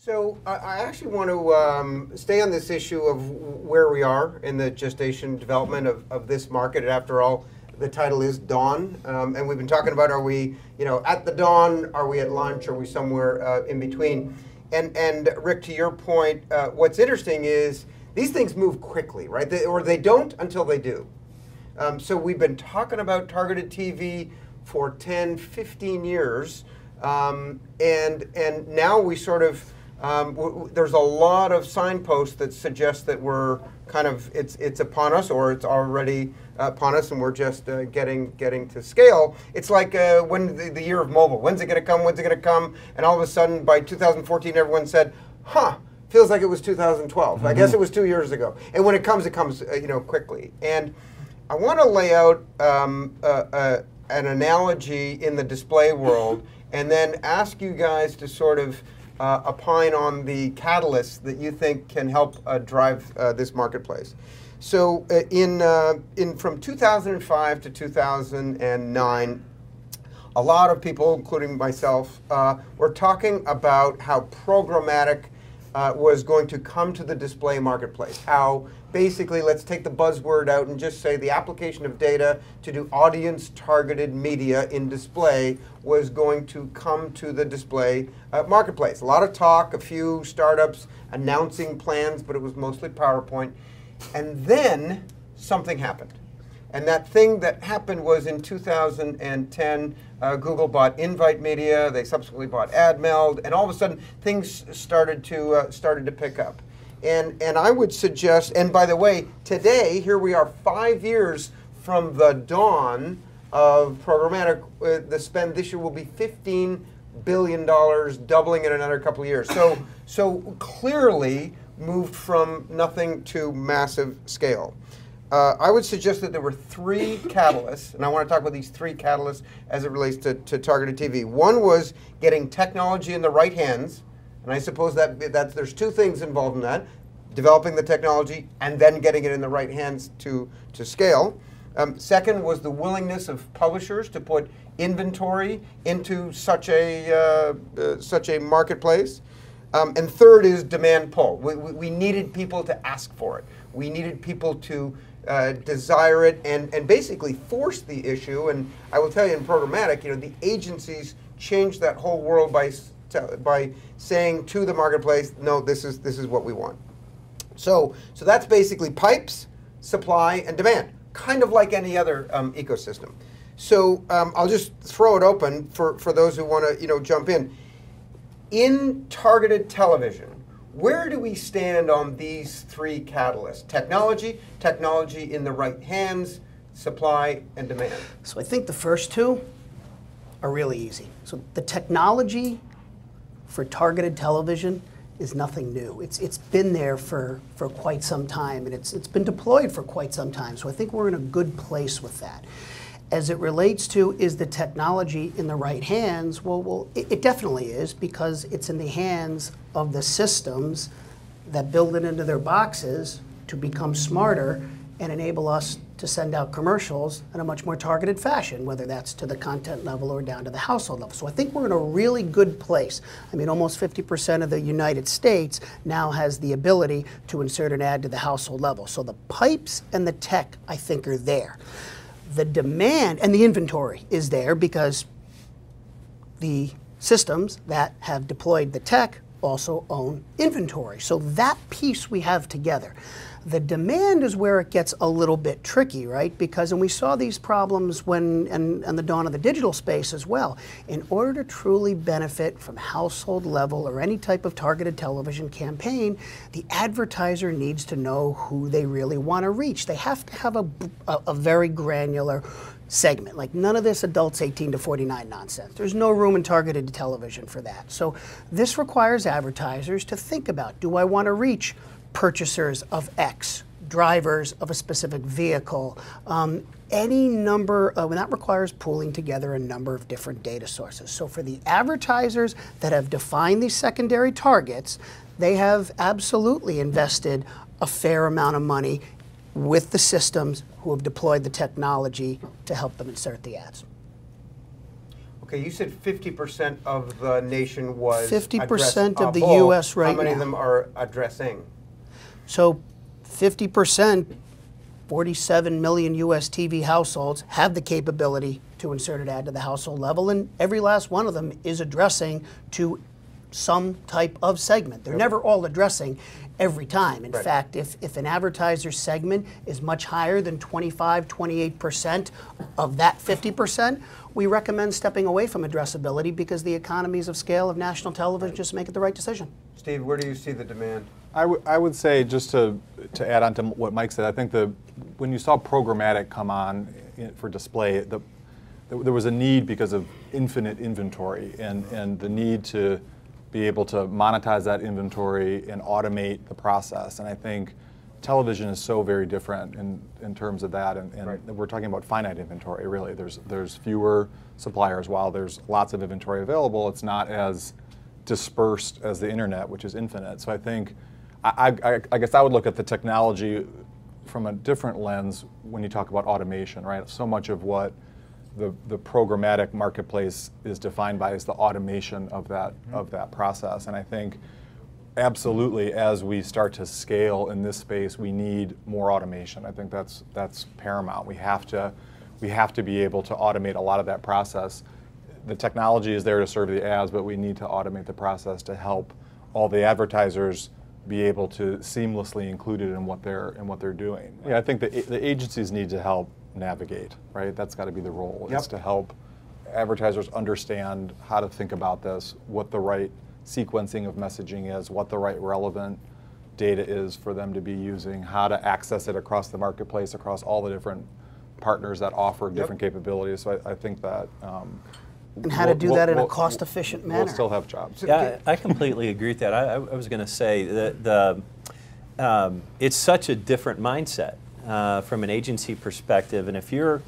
So I actually want to stay on this issue of where we are in the gestation development of this market. After all, the title is Dawn, and we've been talking about, are we, at the dawn? Are we at lunch? Are we somewhere in between? And Rick, to your point, what's interesting is these things move quickly, right? Or they don't until they do. So we've been talking about targeted TV for 10, 15 years, and now we sort of there's a lot of signposts that suggest that we're kind of it's upon us, or it's already upon us, and we're just getting to scale. It's like when the year of mobile. When's it going to come? When's it going to come? And all of a sudden, by 2014, everyone said, "Huh, feels like it was 2012." Mm-hmm. I guess it was 2 years ago. And when it comes quickly. And I want to lay out an analogy in the display world, and then ask you guys to sort of opine on the catalysts that you think can help drive this marketplace. So from 2005 to 2009, a lot of people, including myself, were talking about how programmatic was going to come to the display marketplace. How basically, let's take the buzzword out and just say the application of data to do audience-targeted media in display was going to come to the display marketplace. A lot of talk, a few startups announcing plans, but it was mostly PowerPoint. And then something happened. And that thing that happened was in 2010, Google bought Invite Media. They subsequently bought AdMeld, and all of a sudden things started to pick up. And I would suggest, and by the way, today here we are 5 years from the dawn of programmatic. The spend this year will be $15 billion, doubling in another couple of years. So clearly moved from nothing to massive scale. I would suggest that there were three catalysts, and I want to talk about these three catalysts as it relates to targeted TV. One was getting technology in the right hands, and I suppose that there's two things involved in that: developing the technology and then getting it in the right hands to scale. Second was the willingness of publishers to put inventory into such a marketplace. And third is demand pull. We needed people to ask for it. We needed people to desire it and basically force the issue. And I will tell you, in programmatic, the agencies changed that whole world by saying to the marketplace, no, this is what we want. So that's basically pipes, supply, and demand, kind of like any other ecosystem. So I'll just throw it open for those who want to jump in. In targeted television, where do we stand on these three catalysts? Technology in the right hands, supply, and demand. So I think the first two are really easy. So the technology for targeted television is nothing new. It's been there for quite some time, and it's been deployed for quite some time. So I think we're in a good place with that. As it relates to, is the technology in the right hands? Well, it definitely is, because it's in the hands of the systems that build it into their boxes to become smarter and enable us to send out commercials in a much more targeted fashion, whether that's to the content level or down to the household level. So I think we're in a really good place. I mean, almost 50% of the United States now has the ability to insert an ad to the household level. So the pipes and the tech, I think, are there. The demand and the inventory is there because the systems that have deployed the tech also own inventory. So that piece we have together. The demand is where it gets a little bit tricky, right? Because, and we saw these problems and the dawn of the digital space as well. In order to truly benefit from household level or any type of targeted television campaign, the advertiser needs to know who they really want to reach. They have to have a very granular segment. Like, none of this adults 18 to 49 nonsense. There's no room in targeted television for that. So this requires advertisers to think about, do I want to reach purchasers of X, drivers of a specific vehicle, any number of, and that requires pooling together a number of different data sources. So for the advertisers that have defined these secondary targets, they have absolutely invested a fair amount of money with the systems who have deployed the technology to help them insert the ads. Okay, you said 50% of the nation was 50% of the addressable. US right How many now. of them are addressing? So 50%, 47 million US TV households have the capability to insert an ad to the household level, and every last one of them is addressing to some type of segment. They're never all addressing every time. In fact, if an advertiser's segment is much higher than 25, 28% of that 50%, we recommend stepping away from addressability because the economies of scale of national television just make it the right decision. Steve, where do you see the demand? I would say, just to add on to what Mike said, I think when you saw programmatic come on for display, there was a need because of infinite inventory and the need to be able to monetize that inventory and automate the process. And I think television is so very different in terms of that, and we're talking about finite inventory, really. There's fewer suppliers. While there's lots of inventory available, it's not as dispersed as the internet, which is infinite. So I think, I guess I would look at the technology from a different lens when you talk about automation, right? So much of what the programmatic marketplace is defined by is the automation of that process. And I think absolutely, as we start to scale in this space, we need more automation. I think that's paramount. We have to be able to automate a lot of that process. The technology is there to serve the ads, but we need to automate the process to help all the advertisers be able to seamlessly include it in what they're doing. Yeah, I think the agencies need to help navigate, right? That's got to be the role. Yep. Is to help advertisers understand how to think about this, what the right sequencing of messaging is, what the right relevant data is for them to be using, how to access it across the marketplace, across all the different partners that offer different capabilities. So I think that And how to do that in a cost-efficient manner. We'll still have jobs. Yeah, I completely agree with that. I was going to say that it's such a different mindset from an agency perspective, and if you're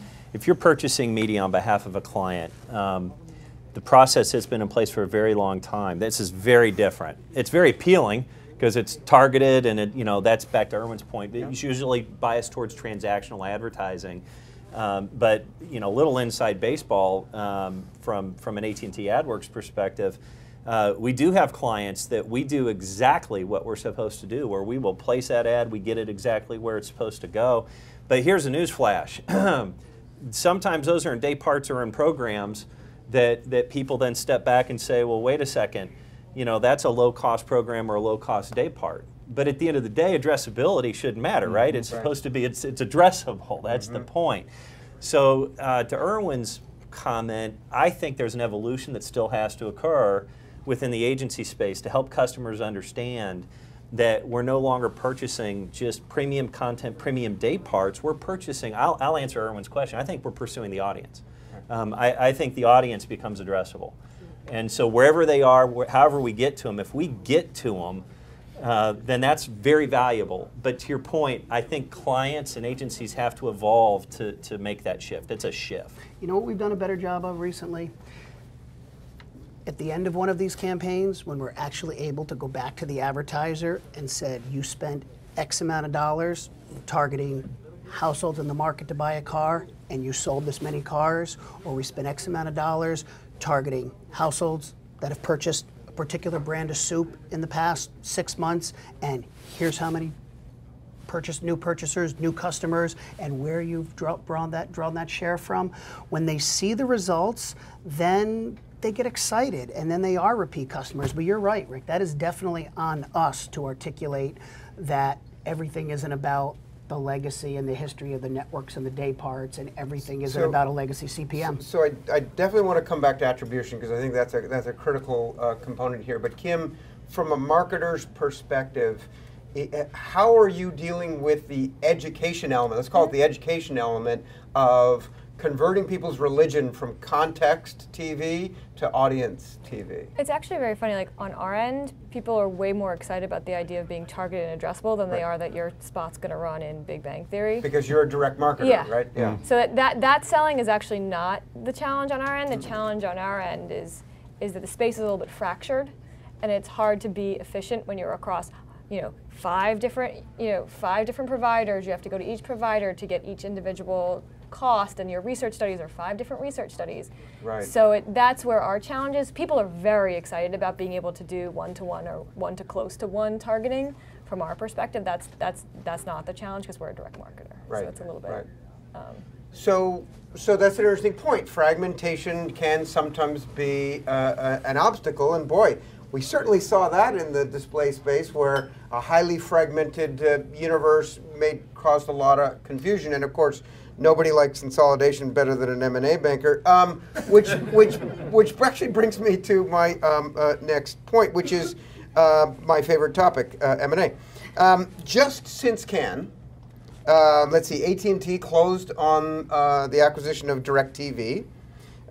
purchasing media on behalf of a client, the process has been in place for a very long time. This is very different. It's very appealing because it's targeted, and that's back to Erwin's point. It's usually biased towards transactional advertising. But little inside baseball from an AT&T AdWorks perspective, we do have clients that we do exactly what we're supposed to do, where we will place that ad, we get it exactly where it's supposed to go. But here's a news flash. Sometimes those are in day parts or in programs that people then step back and say, well, wait a second, that's a low-cost program or a low-cost day part. But at the end of the day, addressability shouldn't matter, right? It's supposed to be, it's addressable. That's the point. So to Erwin's comment, I think there's an evolution that still has to occur within the agency space to help customers understand that we're no longer purchasing just premium content, premium day parts. We're purchasing, I'll answer Erwin's question, I think we're pursuing the audience. I think the audience becomes addressable. And so wherever they are, however we get to them, if we get to them, then that's very valuable. But to your point, I think clients and agencies have to evolve to make that shift. It's a shift. You know what we've done a better job of recently? At the end of one of these campaigns, when we're actually able to go back to the advertiser and said, you spent X amount of dollars targeting households in the market to buy a car, and you sold this many cars, or we spent X amount of dollars targeting households that have purchased a particular brand of soup in the past 6 months, and here's how many new purchasers, new customers, and where you've drawn that share from. When they see the results, then they get excited, and then they are repeat customers. But you're right, Rick, that is definitely on us to articulate that everything isn't about the legacy and the history of the networks and the day parts, and everything isn't about a legacy CPM. So I definitely want to come back to attribution, because I think that's a critical component here. But Kim, from a marketer's perspective, how are you dealing with the education element? Let's call it the education element of converting people's religion from context TV to audience TV. It's actually very funny, like on our end, people are way more excited about the idea of being targeted and addressable than they are that your spot's gonna run in Big Bang Theory. Because you're a direct marketer, right? Yeah. So that selling is actually not the challenge on our end. The challenge on our end is that the space is a little bit fractured, and it's hard to be efficient when you're across, five different providers. You have to go to each provider to get each individual cost, and your research studies are 5 different research studies. Right. So that's where our challenge is. People are very excited about being able to do one-to-one or one-to-close-to-one targeting. From our perspective, that's not the challenge because we're a direct marketer. Right. So it's a little bit. Right. So that's an interesting point. Fragmentation can sometimes be an obstacle, and boy, we certainly saw that in the display space, where a highly fragmented universe caused a lot of confusion. And of course, nobody likes consolidation better than an M&A banker. Which actually brings me to my next point, which is my favorite topic, M&A. Just since Cannes. Let's see, AT&T closed on the acquisition of DirecTV,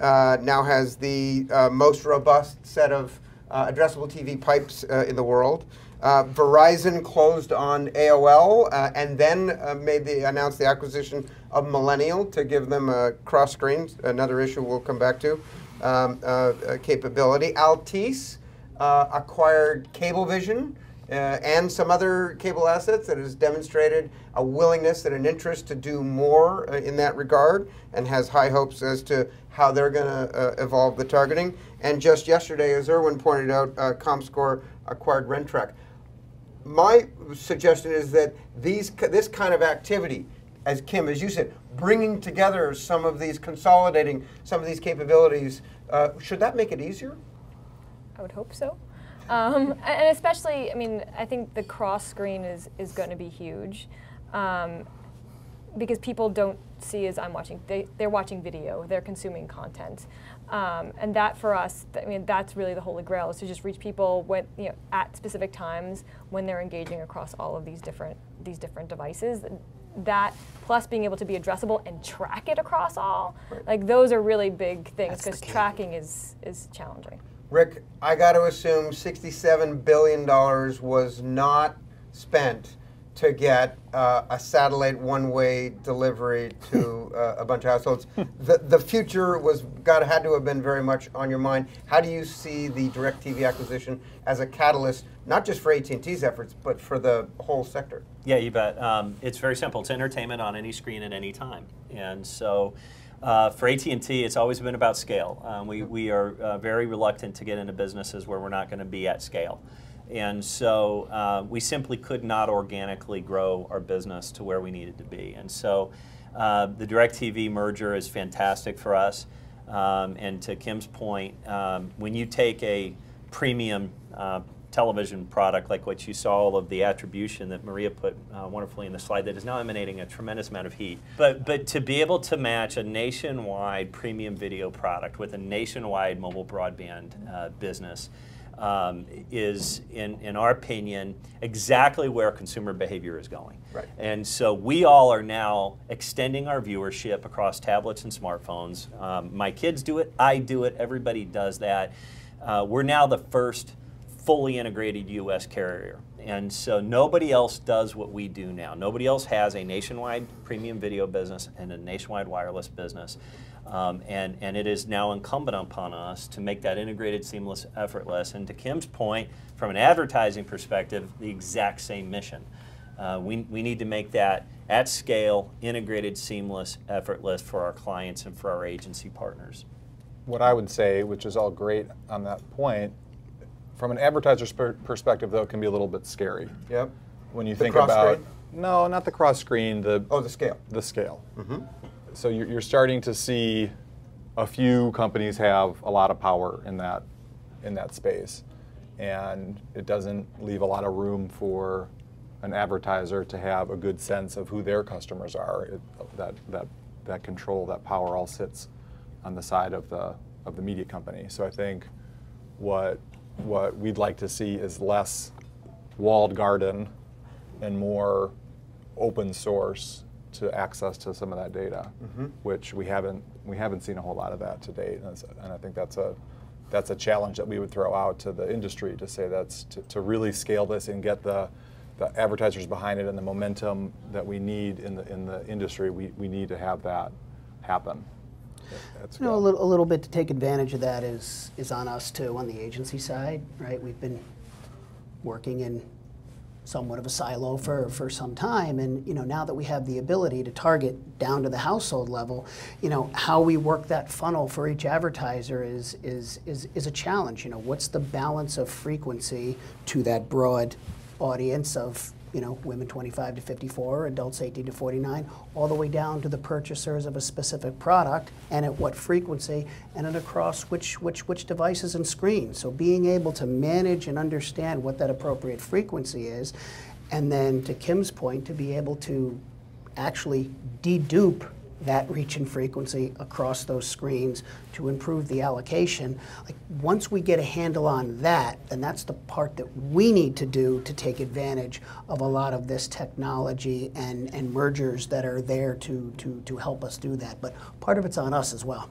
now has the most robust set of addressable TV pipes in the world. Verizon closed on AOL and then announced the acquisition of Millennial to give them a cross-screen, another issue we'll come back to, capability. Altice acquired Cablevision, and some other cable assets that has demonstrated a willingness and an interest to do more in that regard, and has high hopes as to how they're going to evolve the targeting. And just yesterday, as Irwin pointed out, Comscore acquired Rentrak. My suggestion is that this kind of activity, as Kim, as you said, bringing together some of these, consolidating some of these capabilities, should that make it easier? I would hope so. And especially, I mean, I think the cross screen is going to be huge, because people don't see as I'm watching. They're watching video. They're consuming content, and that for us, I mean, that's really the holy grail, is to just reach people when, at specific times when they're engaging across all of these different devices. That plus being able to be addressable and track it across all, like those are really big things, because tracking is challenging. Rick, I got to assume $67 billion was not spent to get a satellite one-way delivery to a bunch of households. The future had to have been very much on your mind. How do you see the DirecTV acquisition as a catalyst, not just for AT&T's efforts, but for the whole sector? Yeah, you bet. It's very simple. It's entertainment on any screen at any time. And so for AT&T, it's always been about scale. We are very reluctant to get into businesses where we're not going to be at scale. And so we simply could not organically grow our business to where we needed to be. And so the DirecTV merger is fantastic for us. And to Kim's point, when you take a premium television product like what you saw, all of the attribution that Maria put wonderfully in the slide, that is now emanating a tremendous amount of heat. But to be able to match a nationwide premium video product with a nationwide mobile broadband business is, in our opinion, exactly where consumer behavior is going. Right. And so we all are now extending our viewership across tablets and smartphones. My kids do it, I do it, everybody does that. We're now the first fully integrated U.S. carrier. And so nobody else does what we do now. Nobody else has a nationwide premium video business and a nationwide wireless business. And it is now incumbent upon us to make that integrated, seamless, effortless. And to Kim's point, from an advertising perspective, the exact same mission. We need to make that at scale, integrated, seamless, effortless for our clients and for our agency partners. What I would say, which is all great on that point, from an advertiser's perspective, though, it can be a little bit scary. Yep. When you The think cross about, screen? no, not the cross screen, the scale. The scale. Mm-hmm. So you're starting to see a few companies have a lot of power in that space, and it doesn't leave a lot of room for an advertiser to have a good sense of who their customers are. That control, that power, all sits on the side of the media company. So I think what we'd like to see is less walled garden and more open source to access to some of that data, which we haven't seen a whole lot of that to date, and I think that's a challenge that we would throw out to the industry to say that's to really scale this and get the advertisers behind it and the momentum that we need in the industry. We need to have that happen. A little bit to take advantage of that is on us too, on the agency side, right? We've been working in somewhat of a silo for some time. And now that we have the ability to target down to the household level, how we work that funnel for each advertiser is a challenge. What's the balance of frequency to that broad audience of women 25 to 54, adults 18 to 49, all the way down to the purchasers of a specific product, and at what frequency, and then across which devices and screens. So being able to manage and understand what that appropriate frequency is, and then to Kim's point, to be able to actually dedupe that reach and frequency across those screens to improve the allocation. Like, once we get a handle on that, then that's the part that we need to do to take advantage of a lot of this technology and mergers that are there to help us do that. But part of it's on us as well.